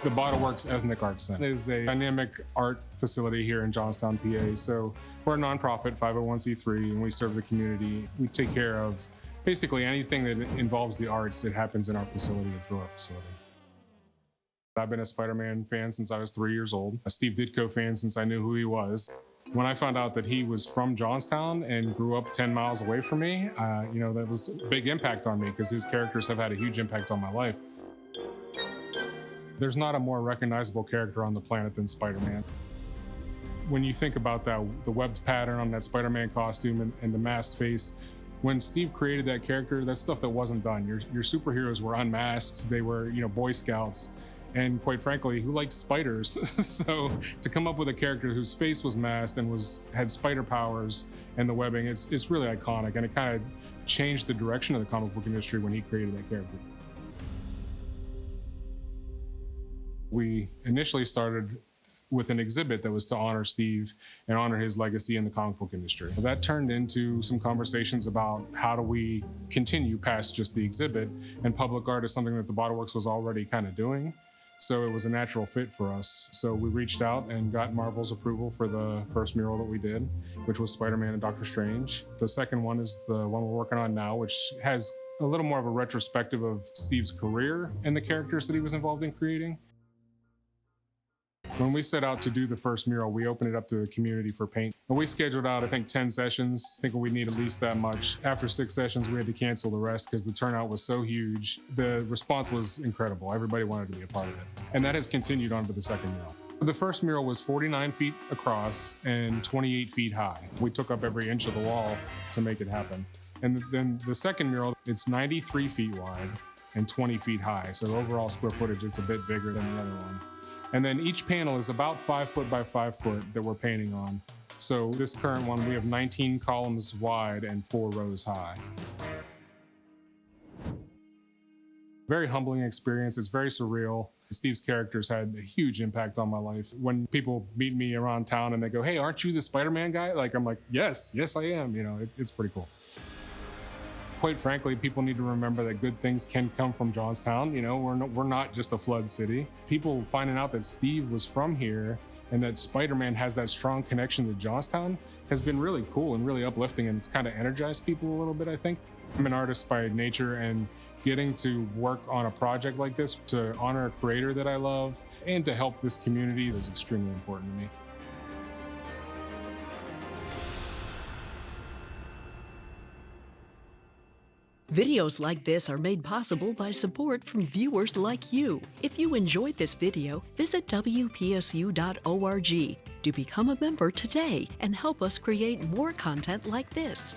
The Bottleworks Ethnic Arts Center is a dynamic art facility here in Johnstown, PA. So we're a nonprofit 501c3 and we serve the community. We take care of basically anything that involves the arts that happens in our facility and through our facility. I've been a Spider-Man fan since I was 3 years old, a Steve Ditko fan since I knew who he was. When I found out that he was from Johnstown and grew up 10 miles away from me, that was a big impact on me because his characters have had a huge impact on my life. There's not a more recognizable character on the planet than Spider-Man. When you think about that, the webbed pattern on that Spider-Man costume and the masked face, when Steve created that character, that's stuff that wasn't done. Your superheroes were unmasked, they were, Boy Scouts, and quite frankly, who likes spiders? So to come up with a character whose face was masked and had spider powers and the webbing, it's really iconic, and it kind of changed the direction of the comic book industry when he created that character. We initially started with an exhibit that was to honor Steve and honor his legacy in the comic book industry. That turned into some conversations about how do we continue past just the exhibit, and public art is something that the Bottleworks was already kind of doing. So it was a natural fit for us. So we reached out and got Marvel's approval for the first mural that we did, which was Spider-Man and Doctor Strange. The second one is the one we're working on now, which has a little more of a retrospective of Steve's career and the characters that he was involved in creating. When we set out to do the first mural, we opened it up to the community for paint. And we scheduled out, I think, 10 sessions. I think we need at least that much. After 6 sessions, we had to cancel the rest because the turnout was so huge. The response was incredible. Everybody wanted to be a part of it. And that has continued on to the second mural. The first mural was 49 feet across and 28 feet high. We took up every inch of the wall to make it happen. And then the second mural, it's 93 feet wide and 20 feet high. So overall square footage, it's a bit bigger than the other one. And then each panel is about 5 foot by 5 foot that we're painting on. So this current one, we have 19 columns wide and 4 rows high. Very humbling experience. It's very surreal. Steve's characters had a huge impact on my life. When people meet me around town and they go, "Hey, aren't you the Spider-Man guy?" I'm like, yes, I am. It's pretty cool. Quite frankly, people need to remember that good things can come from Johnstown. We're not just a flood city. People finding out that Steve was from here and that Spider-Man has that strong connection to Johnstown has been really cool and really uplifting, and it's kind of energized people a little bit, I think. I'm an artist by nature, and getting to work on a project like this to honor a creator that I love and to help this community is extremely important to me. Videos like this are made possible by support from viewers like you. If you enjoyed this video, visit wpsu.org to become a member today and help us create more content like this.